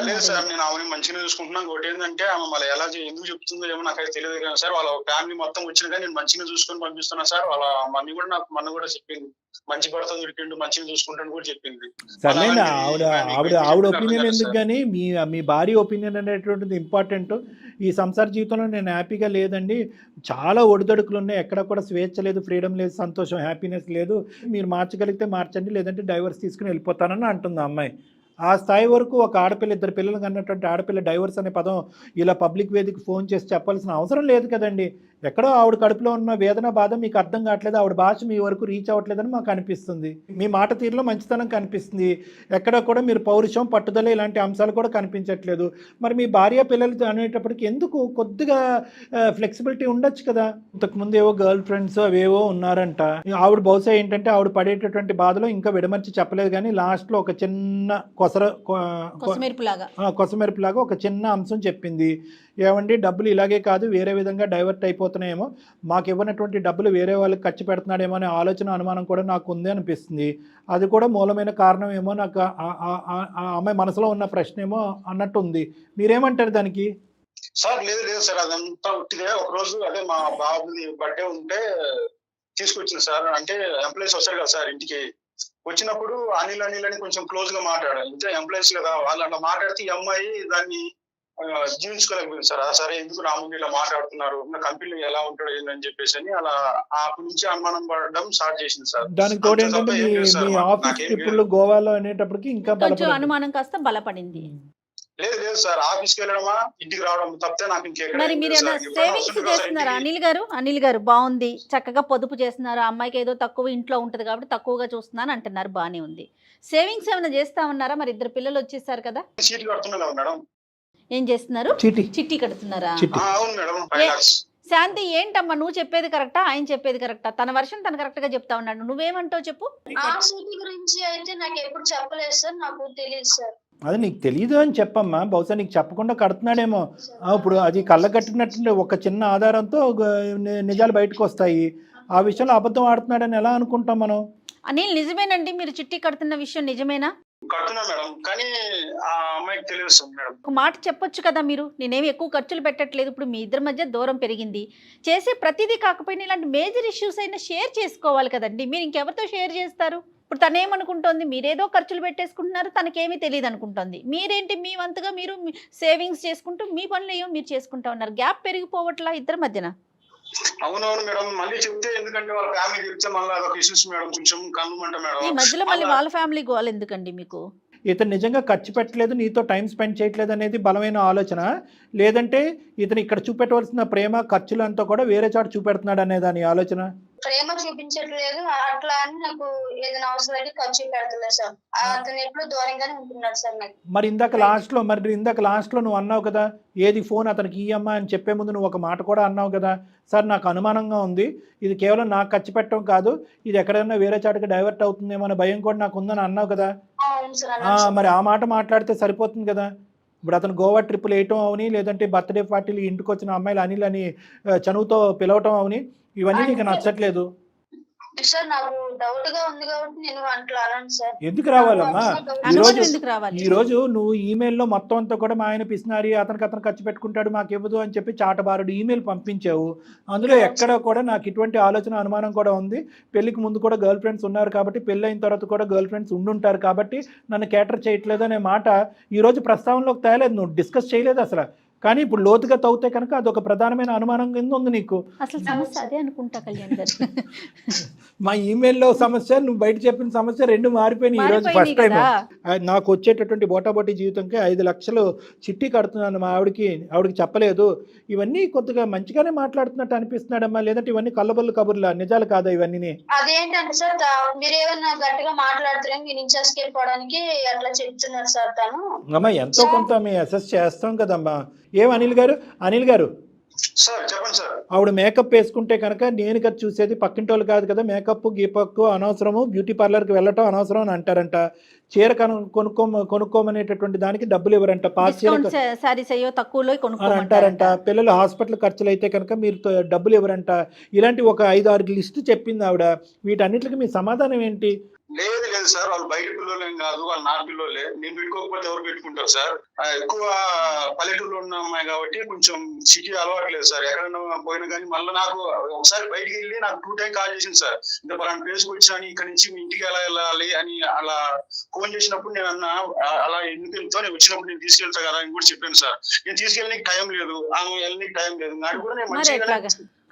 లేదు సార్, నేను ఆమె మంచిగా చూసుకుంటున్నాను. ఇంకోటి ఏంటంటే ఆమె మళ్ళీ ఎలా ఎందుకు చెప్తుందో ఏమో నాకైతే తెలియదు కదా సార్. వాళ్ళ ఫ్యామిలీ మొత్తం వచ్చిన కానీ నేను మంచిగా చూసుకొని పంపిస్తున్నా సార్. వాళ్ళ మమ్మీ కూడా నాకు మొన్న కూడా చెప్పింది, మంచి భర్త దొరికిండు, మంచిగా చూసుకుంటాను కూడా చెప్పింది. సర్లేండి, ఆవిడ ఒపీనియన్ ఎందుకు, కానీ మీ భార్య ఒపీనియన్ అనేటువంటిది ఇంపార్టెంట్. ఈ సంసార జీవితంలో నేను హ్యాపీగా లేదండి, చాలా ఒడిదొడుకులు ఉన్నాయి, ఎక్కడ కూడా స్వేచ్ఛ లేదు, ఫ్రీడమ్ లేదు, సంతోషం, హ్యాపీనెస్ లేదు, మీరు మార్చగలిగితే మార్చండి, లేదంటే డైవర్స్ తీసుకుని వెళ్ళిపోతానని అంటుంది ఆ అమ్మాయి. ఆ స్థాయి వరకు ఒక ఆడపిల్ల, 2 పిల్లలు కన్నటువంటి ఆడపిల్ల డైవర్స్ అనే పదం ఇలా పబ్లిక్ వేదికకి ఫోన్ చేసి చెప్పాల్సిన అవసరం లేదు కదండి. ఎక్కడో ఆవిడ కడుపులో ఉన్న వేదన, బాధ మీకు అర్థం కావట్లేదు, ఆవిడ భాష మీ వరకు రీచ్ అవ్వట్లేదని మాకు అనిపిస్తుంది. మీ మాట తీరులో మంచితనం కనిపిస్తుంది, ఎక్కడ కూడా మీరు పౌరుషం, పట్టుదల ఇలాంటి అంశాలు కూడా కనిపించట్లేదు. మరి మీ భార్య పిల్లలు అనేటప్పటికి ఎందుకు కొద్దిగా ఫ్లెక్సిబిలిటీ ఉండొచ్చు కదా. ఇంతకుముందు ఏవో గర్ల్ ఫ్రెండ్స్ అవేవో ఉన్నారంట. ఆవిడ బహుశా ఏంటంటే ఆవిడ పడేటటువంటి బాధలో ఇంకా విడమర్చి చెప్పలేదు, కానీ లాస్ట్లో ఒక చిన్న కొసమెరుపులాగా ఒక చిన్న అంశం చెప్పింది. ఏమండి, డబ్బులు ఇలాగే కాదు వేరే విధంగా డైవర్ట్ అయిపోతున్నాయేమో, మాకు ఇవ్వనటువంటి డబ్బులు వేరే వాళ్ళకి ఖర్చు పెడుతున్నాడేమో అనే ఆలోచన, అనుమానం కూడా నాకు ఉంది అనిపిస్తుంది. అది కూడా మూలమైన కారణం ఏమో, నాకు అమ్మాయి మనసులో ఉన్న ప్రశ్న ఏమో అన్నట్టు ఉంది. మీరేమంటారు దానికి? సార్ లేదు లేదు సార్, అదంతా ఉట్టిదే. ఒక రోజు అదే మా బాబుది బర్త్డే ఉంటే తీసుకొచ్చింది సార్, అంటే ఎంప్లాయీస్ వస్తారు కదా సార్ ఇంటికి, వచ్చినప్పుడు అనిల్ అని కొంచెం క్లోజ్ గా మాట్లాడారు. ఇంతే ఎంప్లాయీస్ కదా, వాళ్ళు అట్లా మాట్లాడితే ఈ అమ్మాయి దాన్ని జీవించుకోలేకపోయింది సార్. సరే ఎందుకు నా ముందు ఇలా మాట్లాడుతున్నారు, నా కంపెనీలో ఎలా ఉంటాడో ఏందని చెప్పేసి అని అలా అప్పటి నుంచి అనుమానం పడడం స్టార్ట్ చేసింది సార్. దానికి తోడు ఏంటంటే మీ ఆఫీస్ ట్రిప్పులు గోవాలో అనేటప్పటికి ఇంకా కొంచెం అనుమానం కాస్త బలపడింది. లేదు సార్, ఆఫీస్కి వెళ్ళడమా ఇంటికి రావడం తప్పితే నాకు ఇంకెక్కడ. మరి మీరు ఏమైనా సేవింగ్స్ చేస్తున్నారా అనిల్ గారు? బాగుంది, చక్కగా పొదుపు చేస్తున్నారు. అమ్మాయికి ఏదో తక్కువ ఇంట్లో ఉంటది కాబట్టి తక్కువగా చూస్తున్నాను అంటున్నారు, బానే ఉంది. సేవింగ్స్ ఏమైనా చేస్తా ఉన్నారా? మరి 2 పిల్లలు వచ్చేసారు కదా, సీట్లు కడుతున్నా కదా మేడం. ఏం చేస్తున్నారు? చిట్టి కడుతున్నారా? అవును మేడం, 5 lakhs. శాంతి ఏంటమ్మా, నువ్వు చెప్పేది కరెక్టా, ఆయన చెప్పేది కరెక్టా? తన వర్షన్ తను కరెక్ట్ గా చెప్తా ఉన్నాడు, నువ్వేమంటావు చెప్పు. ఆ సిటీ గురించి అయితే నాకు ఎప్పుడు చెప్పలేదు సార్, నాకు తెలియదు సార్. అది నీకు తెలియదు అని చెప్పమ్మా, బహుశా నీకు చెప్పకుండా కడుతున్నాడేమో. ఇప్పుడు అది కళ్ళగట్టినట్టు ఒక చిన్న ఆధారంతో నిజాలు బయటకు వస్తాయి. ఆ విషయంలో అబద్ధం ఆడుతున్నాడని ఎలా అనుకుంటాం మనం? అనిల్ నిజమేనండి, మీరు చిట్టి కడుతున్న విషయం నిజమేనా? కడుతున్నా మేడం, కానీ ఆ అమ్మాయికి తెలియదు సార్ మేడం. ఒక మాట చెప్పొచ్చు కదా మీరు, నేనేమి ఎక్కువ ఖర్చులు పెట్టట్లేదు, ఇప్పుడు మీ ఇద్దరి మధ్య దూరం పెరిగింది, చేసే ప్రతిదీ కాకపోయినా ఇలాంటి మేజర్ ఇష్యూస్ అయినా షేర్ చేసుకోవాలి కదండి. మీరు ఇంకెవరితో షేర్ చేస్తారు? ఇప్పుడు తనేమనుకుంటోంది, మీరేదో ఖర్చులు పెట్టేసుకుంటున్నారు, తనకేమీ తెలియదు అనుకుంటోంది. మీరేంటి మీ వంతుగా మీరు సేవింగ్స్ చేసుకుంటూ మీ పనులు ఏమో మీరు చేసుకుంటా ఉన్నారు. గ్యాప్ పెరిగిపోవట్లా ఇద్దరి మధ్యన? అవునవును మేడం, మళ్ళీ చెప్తే ఎందుకంటే వాళ్ళ ఫ్యామిలీ చెప్తే మళ్ళీ అదొక ఇష్యూస్ మేడం, కొంచెం కనుమంట మేడం. ఈ మధ్యలో మళ్ళీ వాళ్ళ ఫ్యామిలీ గోల్ ఎందుకండి మీకు? ఇతను నిజంగా ఖర్చు పెట్టలేదు, నీతో టైం స్పెండ్ చేయట్లేదు అనేది బలమైన ఆలోచన, లేదంటే ఇతను ఇక్కడ చూపెట్టవలసిన ప్రేమ ఖర్చులు అంతా కూడా వేరే చోట చూపెడుతున్నాడు అనే దాని ఆలోచన? ప్రేమ చూపించట్లేదు అట్లా అని, నాకు ఏదైనా అవసరం అయితే ఖర్చు పెడతలేదు సార్. అతను ఎప్పుడు దూరంగానే ఉంటున్నాడు సార్ నాకు. మరి ఇందాక లాస్ట్ లో నువ్వు అన్నావు కదా, ఏది ఫోన్ అతనికి ఇయ్యమ్మా అని చెప్పే ముందు నువ్వు ఒక మాట కూడా అన్నావు కదా, సార్ నాకు అనుమానంగా ఉంది, ఇది కేవలం నాకు ఖర్చు పెట్టడం కాదు, ఇది ఎక్కడైనా వేరే చోటకి డైవర్ట్ అవుతుందేమో అనే భయం కూడా నాకు ఉందని అన్నావు కదా. మరి ఆ మాట మాట్లాడితే సరిపోతుంది కదా. ఇప్పుడు అతను గోవా ట్రిప్పులు వేయటం అవని, లేదంటే బర్త్డే పార్టీలు ఇంటికి వచ్చిన అమ్మాయిలు అనిల్ అని చనువుతో పిలవటం అవని, ఇవన్నీ నీకు నచ్చట్లేదు. సార్ నాకు డౌట్ గా ఉంది కాబట్టి నేను అట్లా అన్నాను సార్. ఎందుకు రావాలమ్మా? ఈ రోజు నువ్వు ఈమెయిల్లో మొత్తం అంతా కూడా మా ఆయన పిసినారి, అతను ఖర్చు పెట్టుకుంటాడు మాకు ఇవ్వదు అని చెప్పి చాటబారుడు ఈమెయిల్ పంపించావు. అందులో ఎక్కడ కూడా నాకు ఇటువంటి ఆలోచన అనుమానం కూడా ఉంది. పెళ్లికి ముందు కూడా గర్ల్ ఫ్రెండ్స్ ఉన్నారు కాబట్టి, పెళ్లి అయిన తర్వాత కూడా గర్ల్ ఫ్రెండ్స్ ఉండుంటారు కాబట్టి నన్ను కేటర్ చేయట్లేదు అనే మాట ఈ రోజు ప్రస్తావనలోకి తేలేదు, నువ్వు డిస్కస్ చేయలేదు అసలు. కానీ ఇప్పుడు లోతుగా తవ్వుతే కనుక అదొక ప్రధానమైన అనుమానం కింద ఉంది నీకు. అసలు సమస్య అదే అనుకుంటా కళ్యాణ్ గారు. మా ఈమెయిల్లో సమస్య, నువ్వు బయట చెప్పిన సమస్య 2 మారిపోయినాయి ఈ రోజు. ఫస్ట్ టైం నాకు వచ్చేటటువంటి బోటాబోటీ జీవితంకి 5 లక్షలు చిట్టి కడుతున్నాను మా ఆవిడకి చెప్పలేదు. ఇవన్నీ కొద్దిగా మంచిగానే మాట్లాడుతున్నట్టు అనిపిస్తున్నాడమ్మా, లేదంటే ఇవన్నీ కళ్ళబొల్లు కబుర్లా, నిజాలు కాదా ఇవన్నీ? అదేంటంటే సార్, మీరు ఏమన్నా గట్టిగా మాట్లాడుతున్నారని నేను ఇన్ఛార్జ్కి వెళ్ళిపోవడానికి అట్లా చెప్తున్నారు సార్. తను అమ్మా ఎంతో కొంత మేము అసెస్ చేస్తాం కదమ్మా. ఏం అనిల్ గారు సార్ చెప్పండి సార్. ఆవిడ మేకప్ వేసుకుంటే కనుక నేను కదా చూసేది, పక్కింటి వాళ్ళు కాదు కదా. మేకప్ గీపక్ అనవసరము, బ్యూటీ పార్లర్కి వెళ్ళటం అనవసరం అని అంటారంట. చీర కొనుక్కోమనేటటువంటి దానికి డబ్బులు ఇవ్వరంట, అంటారంట. పిల్లలు హాస్పిటల్ ఖర్చులు అయితే కనుక మీరు డబ్బులు ఇవ్వరంట. ఇలాంటి ఒక 5-6 లిస్టు చెప్పింది ఆవిడ. వీటన్నిటికి మీ సమాధానం ఏంటి? లేదు సార్, వాళ్ళు బయట పిల్లలు ఏం కాదు, వాళ్ళు నా పిల్లలే. నేను పెట్టుకోకపోతే ఎవరు పెట్టుకుంటారు సార్? ఎక్కువ పల్లెటూరులో ఉన్న అమ్మాయి కాబట్టి కొంచెం సిటీ అలవాటు లేదు సార్. ఎక్కడైనా పోయినా కానీ మళ్ళీ నాకు ఒకసారి బయటికి వెళ్ళి నాకు 2 times కాల్ చేసింది సార్. ఇంత పలానా ప్లేస్కి వచ్చాను, ఇక్కడ నుంచి మీ ఇంటికి ఎలా వెళ్ళాలి అని అలా ఫోన్ చేసినప్పుడు నేను అన్నా, అలా ఎందుకు వెళ్తావు, నేను వచ్చినప్పుడు నేను తీసుకెళ్తా కదా అని కూడా చెప్పాను సార్. నేను తీసుకెళ్ళడానికి టైం లేదు, ఆమె వెళ్ళడానికి టైం లేదు, నాకు కూడా నేను మంచిగా.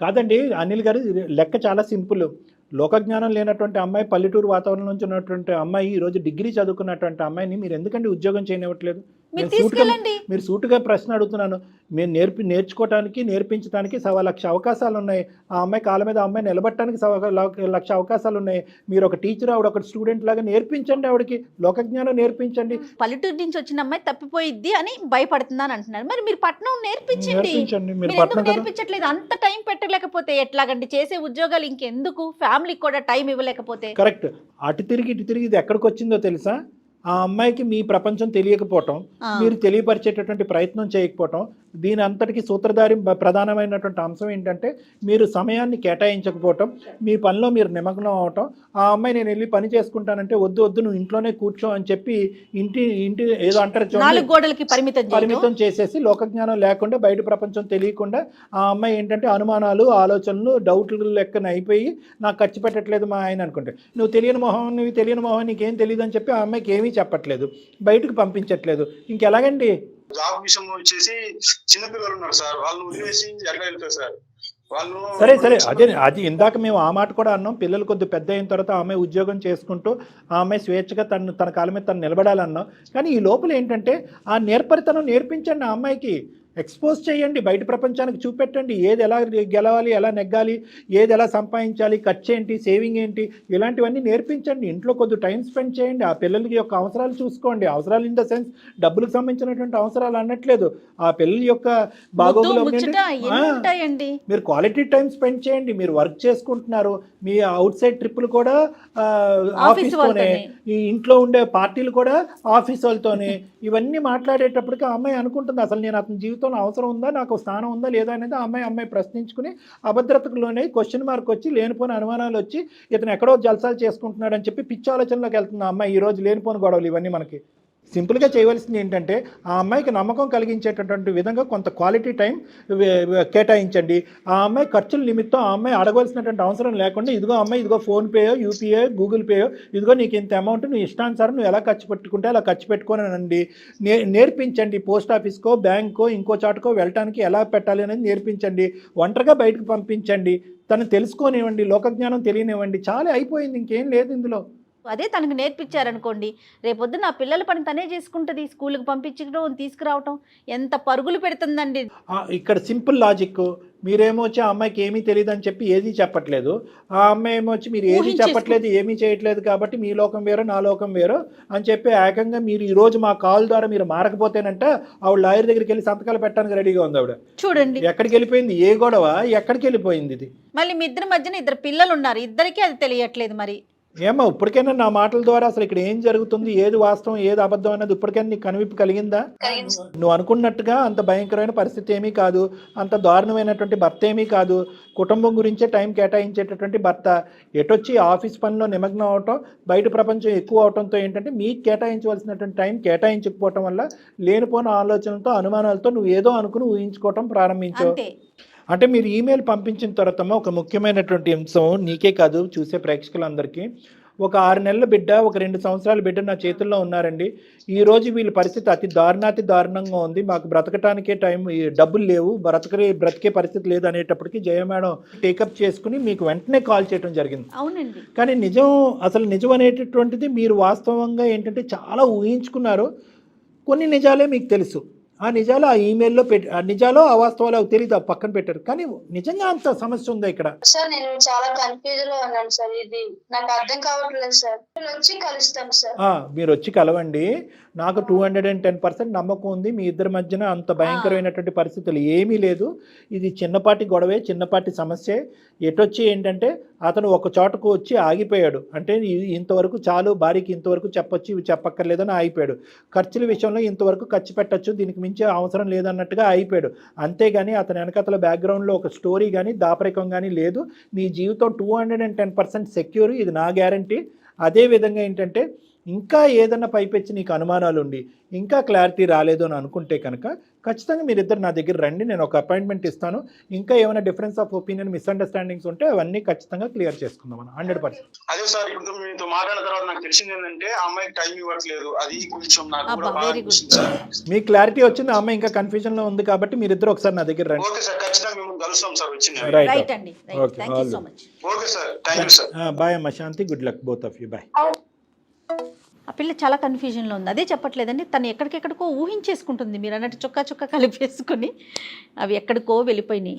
కాదండి అనిల్ గారు, లెక్క చాలా సింపుల్. లోకజ్ఞానం లేనటువంటి అమ్మాయి, పల్లెటూరు వాతావరణం నుంచి ఉన్నటువంటి అమ్మాయి, ఈ రోజు డిగ్రీ చదువుకున్నటువంటి అమ్మాయిని మీరు ఎందుకంటే ఉద్యోగం చేయనివ్వట్లేదు? మీరు సూటుగా ప్రశ్న అడుగుతున్నాను. మేము నేర్చుకోవటానికి నేర్పించడానికి 1,00,000 అవకాశాలు ఉన్నాయి. ఆ అమ్మాయి కాళ్ళ మీద అమ్మాయి నిలబట్టడానికి 1,00,000 అవకాశాలు ఉన్నాయి. మీరు ఒక టీచర్, ఆవిడ ఒక స్టూడెంట్ లాగా నేర్పించండి, ఆవిడకి లోకజ్ఞానం నేర్పించండి. పల్లెటూరు నుంచి వచ్చిన అమ్మాయి తప్పిపోయిద్ది అని భయపడుతున్నాను అంటున్నారు. మరి మీరు పట్నం నేర్పించండి. నేర్పించట్లేదు, అంత టైం పెట్టలేకపోతే ఎట్లాగండి? చేసే ఉద్యోగాలు ఇంకెందుకు? ఫ్యామిలీకి కూడా టైం ఇవ్వలేకపోతే. కరెక్ట్. అటు తిరిగి ఇటు తిరిగి ఇది ఎక్కడికి వచ్చిందో తెలుసా? ఆ అమ్మాయికి మీ ప్రపంచం తెలియకపోవటం, మీరు తెలియపరిచేటటువంటి ప్రయత్నం చేయకపోవటం, దీని అంతటికి సూత్రధారి ప్రధానమైనటువంటి అంశం ఏంటంటే మీరు సమయాన్ని కేటాయించకపోవటం, మీ పనిలో మీరు నిమగ్నం అవటం. ఆ అమ్మాయి నేను వెళ్ళి పని చేసుకుంటానంటే వద్దు వద్దు నువ్వు ఇంట్లోనే కూర్చో అని చెప్పి ఇంటి ఏదో అంటారు నాలుగు గోడలకి పరిమితం చేసేసి లోకజ్ఞానం లేకుండా బయట ప్రపంచం తెలియకుండా ఆ అమ్మాయి ఏంటంటే అనుమానాలు, ఆలోచనలు, డౌట్లు లెక్కన అయిపోయి నాకు ఖర్చు పెట్టట్లేదు మా ఆయన అనుకుంటే, నువ్వు తెలియని మొహం నీకేం తెలియదు అని చెప్పి ఆ అమ్మాయికి ఏమీ చెప్పట్లేదు, బయటకు పంపించట్లేదు, ఇంకెలాగండి? జాబ్ విషయం వచ్చేసి చిన్నపిల్లలు ఉన్నారు సార్, వాళ్ళని వదిలేసి ఎక్కడ వెళ్తారు సార్ వాళ్ళు. సరే అది ఇందాక మేము ఆ మాట కూడా అన్నాం. పిల్లలు కొద్దిగా పెద్ద అయిన తర్వాత ఆ అమ్మాయి ఉద్యోగం చేసుకుంటూ ఆ అమ్మాయి స్వేచ్ఛగా తన కాళ్ళ మీద తను నిలబడాలన్నాం. కానీ ఈ లోపల ఏంటంటే ఆ నేర్పరితనం నేర్పించండి, ఆ అమ్మాయికి ఎక్స్పోజ్ చేయండి, బయట ప్రపంచానికి చూపెట్టండి, ఏది ఎలా గెలవాలి, ఎలా నెగ్గాలి, ఏది ఎలా సంపాదించాలి, ఖర్చు ఏంటి, సేవింగ్ ఏంటి, ఇలాంటివన్నీ నేర్పించండి. ఇంట్లో కొద్దిగా టైం స్పెండ్ చేయండి, ఆ పిల్లలకి యొక్క అవసరాలు చూసుకోండి. అవసరాలు ఇన్ ద సెన్స్ డబ్బులకు సంబంధించినటువంటి అవసరాలు అనట్లేదు, ఆ పిల్లల యొక్క బాగోగులు. మీరు క్వాలిటీ టైం స్పెండ్ చేయండి. మీరు వర్క్ చేసుకుంటున్నారు, మీ అవుట్ సైడ్ ట్రిప్పులు కూడా ఆఫీస్తోనే, ఈ ఇంట్లో ఉండే పార్టీలు కూడా ఆఫీస్ వాళ్ళతోనే. ఇవన్నీ మాట్లాడేటప్పటికి ఆ అమ్మాయి అనుకుంటుంది అసలు నేను అతని జీవితంలో అవసరం ఉందా, నాకు స్థానం ఉందా లేదా అనేది ఆ అమ్మాయి ప్రశ్నించుకుని అభద్రతలోనే క్వశ్చన్ మార్క్ వచ్చి లేనిపోని అనుమానాలు వచ్చి ఇతను ఎక్కడో జల్సాలు చేసుకుంటున్నాడు అని చెప్పి పిచ్చి ఆలోచనలోకి వెళ్తుంది ఆ అమ్మాయి. ఈరోజు లేనిపోని గొడవలు ఇవన్నీ మనకి. సింపుల్గా చేయవలసింది ఏంటంటే ఆ అమ్మాయికి నమ్మకం కలిగించేటటువంటి విధంగా కొంత క్వాలిటీ టైం కేటాయించండి. ఆ అమ్మాయి ఖర్చుల నిమిత్తం ఆ అమ్మాయి అడగవలసినటువంటి అవసరం లేకుండా ఇదిగో అమ్మాయి, ఇదిగో ఫోన్పేయో, యూపీఐ, గూగుల్ పేయో, ఇదిగో నీకు ఇంత అమౌంట్ నువ్వు ఇష్టానుసారం నువ్వు ఎలా ఖర్చు పెట్టుకుంటే అలా ఖర్చు పెట్టుకోనండి. నేర్పించండి. పోస్ట్ ఆఫీస్కో, బ్యాంకో, ఇంకో చాటుకో వెళ్ళటానికి ఎలా పెట్టాలి అనేది నేర్పించండి. ఒంటరిగా బయటకు పంపించండి, తను తెలుసుకోనివ్వండి, లోకజ్ఞానం తెలియనివ్వండి. చాలా అయిపోయింది, ఇంకేం లేదు ఇందులో. అదే తనకు నేర్పించారనుకోండి, రేపొద్దు నా పిల్లల పని తనే చేసుకుంటుంది. స్కూల్కి పంపించడం, తీసుకురావటం ఎంత పరుగులు పెడుతుందండి. ఇక్కడ సింపుల్ లాజిక్. మీరేమో వచ్చి ఆ అమ్మాయికి ఏమీ తెలియదు అని చెప్పి ఏదీ చెప్పట్లేదు, ఆ అమ్మాయి ఏమో వచ్చి మీరు ఏమీ చెప్పట్లేదు, ఏమీ చేయట్లేదు కాబట్టి మీ లోకం వేరు నా లోకం వేరు అని చెప్పి ఏకంగా మీరు ఈరోజు మా కాల్ ద్వారా మీరు మారకపోతేనంట ఆవిడ లాయర్ దగ్గరికి వెళ్ళి సంతకాలు పెట్టడానికి రెడీగా ఉంది ఆవిడ. చూడండి ఎక్కడికి వెళ్ళిపోయింది, ఏ గొడవ ఎక్కడికి వెళ్ళిపోయింది ఇది. మళ్ళీ మీ ఇద్దరి మధ్యన 2 పిల్లలు ఉన్నారు, ఇద్దరికీ అది తెలియట్లేదు. మరి ఏమో ఇప్పటికైనా నా మాటల ద్వారా అసలు ఇక్కడ ఏం జరుగుతుంది, ఏది వాస్తవం ఏది అబద్ధం అనేది ఇప్పటికైనా నీకు కనువిప్పు కలిగిందా? నువ్వు అనుకున్నట్టుగా అంత భయంకరమైన పరిస్థితి ఏమీ కాదు, అంత దారుణమైనటువంటి భర్త ఏమీ కాదు. కుటుంబం గురించే టైం కేటాయించేటటువంటి భర్త ఎటొచ్చి ఆఫీస్ పనిలో నిమగ్నం అవటం, బయట ప్రపంచం ఎక్కువ అవటంతో ఏంటంటే మీకు కేటాయించవలసినటువంటి టైం కేటాయించకపోవటం వల్ల లేనిపోయిన ఆలోచనలతో, అనుమానాలతో నువ్వు ఏదో అనుకుని ఊహించుకోవటం ప్రారంభించావు. అంటే మీరు ఈమెయిల్ పంపించిన తర్వాత ఒక ముఖ్యమైనటువంటి అంశం నీకే కాదు చూసే ప్రేక్షకులందరికీ, ఒక 6 నెలల బిడ్డ, ఒక 2 సంవత్సరాల బిడ్డ నా చేతుల్లో ఉన్నారండి. ఈరోజు వీళ్ళ పరిస్థితి అతి దారుణంగా ఉంది, మాకు బ్రతకటానికే టైం, డబ్బులు లేవు, బ్రతికే పరిస్థితి లేదు అనేటప్పటికి జయ మేడం టేకప్ చేసుకుని మీకు వెంటనే కాల్ చేయడం జరిగింది. అవునండి. కానీ నిజం అనేటటువంటిది మీరు వాస్తవంగా ఏంటంటే చాలా ఊహించుకున్నారు. కొన్ని నిజాలే మీకు తెలుసు, ఆ నిజాలు ఆ ఈమెయిల్లో ఆ నిజాలు అవాస్తవాలు తెలియదు, పక్కన పెట్టారు. కానీ నిజంగా అంత సమస్య ఉందా ఇక్కడ? సార్ నేను చాలా కన్ఫ్యూజ్ లో ఉన్నాను సార్, ఇది నాకు అర్థం కావట్లేదు సార్. నేను వచ్చి కలుస్తాను సార్. మీరు వచ్చి కలవండి. నాకు 210% నమ్మకం ఉంది మీ ఇద్దరి మధ్యన అంత భయంకరమైనటువంటి పరిస్థితులు ఏమీ లేదు. ఇది చిన్నపాటి గొడవే, చిన్నపాటి సమస్యే. ఎటొచ్చి ఏంటంటే అతను ఒక చోటకు వచ్చి ఆగిపోయాడు, అంటే ఇంతవరకు చాలు, భార్యకి ఇంతవరకు చెప్పొచ్చు, ఇవి చెప్పక్కర్లేదని ఆగిపోయాడు. ఖర్చుల విషయంలో ఇంతవరకు ఖర్చు పెట్టచ్చు, దీనికి మించే అవసరం లేదన్నట్టుగా అయిపోయాడు. అంతేగాని అతని వెనకతల బ్యాక్గ్రౌండ్లో ఒక స్టోరీ కానీ దాపరికం కానీ లేదు. నీ జీవితం 210% సెక్యూర్, ఇది నా గ్యారంటీ. అదేవిధంగా ఏంటంటే ఇంకా ఏదన్నా పైపెచ్చి నీకు అనుమానాలు ఉండి ఇంకా క్లారిటీ రాలేదు అని అనుకుంటే కనుక ఖచ్చితంగా మీరిద్దరు నా దగ్గర రండి, నేను ఒక అపాయింట్మెంట్ ఇస్తాను. ఇంకా ఏమైనా డిఫరెన్స్ ఆఫ్ ఒపీనియన్, మిస్అండర్స్టాండింగ్స్ ఉంటే అవన్నీ ఖచ్చితంగా క్లియర్ చేసుకుందాం మనం 100%. అదే సార్, ఇప్పుడు మీతో మాట్లాడిన తర్వాత నాకు తెలిసింది ఏంటంటే ఆ అమ్మాయికి టైం ఇవ్వట్లేదు, అది కొంచెం నాకు కూడా బాగా అనిపిస్తుంది సార్. మీ క్లారిటీ వచ్చింది, ఆ అమ్మాయి ఇంకా కన్ఫ్యూజన్ లో ఉంది కాబట్టి మీరిద్దరు ఒకసారి నా దగ్గర రండి. ఓకే సార్, ఖచ్చితంగా మేము కలుస్తాం సార్ వచ్చింది. రైట్ అండి, thank you so much. Okay sir, thank you sir. Bye అమ్మ Shanti, good luck both of you, bye. ఆ పిల్ల చాలా కన్ఫ్యూజన్లో ఉంది, అదే చెప్పట్లేదండి. తను ఎక్కడికెక్కడికో ఊహించేసుకుంటుంది, మీరు అన్నట్టు చొక్కా కలిపేసుకుని అవి ఎక్కడికో వెళ్ళిపోయినాయి.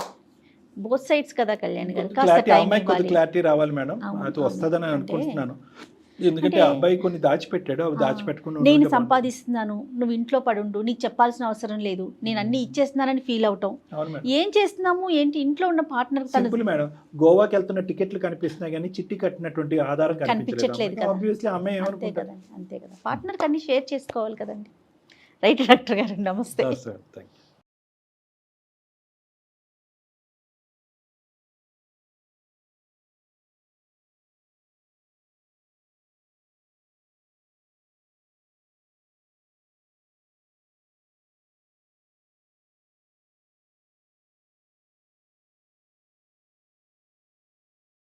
బోత్ సైడ్స్ కదా కళ్యాణ్ గారు, కాస్త టైం ఇవ్వాలి. క్లారిటీ రావాలి మేడం, అది వస్తుందని అనుకుంటున్నాను. ఎందుకంటే అంటే- అబ్బాయి కొన్ని దాచిపెట్టాడు, అవి ఆ, దాచిపెట్టుకుని నేను ఉండుంటే సంపాదిస్తున్నాను, నువ్వు ఇంట్లో పడుండు, నీకు చెప్పాల్సిన అవసరం లేదు, నేను అన్ని ఇచ్చేస్తున్నానని ఫీల్ అవటం. బాగుండు. అవును మేడం. ఏం చేస్తున్నాము ఏంటి, ఇంట్లో ఉన్న పార్ట్నర్ సింపుల్ మేడం, గోవాకి వెళ్తున్న టికెట్లు కనిపిస్తున్నాయి కానీ చిట్టి కట్టినటువంటి ఆధారం కనిపించట్లేదు కదా. ఆబ్వియస్లీ అమ్మాయి అంతే ఏమనుకుంటారు? కదండి, అంతే కదా, పార్ట్నర్ అన్ని షేర్ చేసుకోవాలి కదండి. రైట్ డాక్టర్ గారు, నమస్తే. Sir thank you.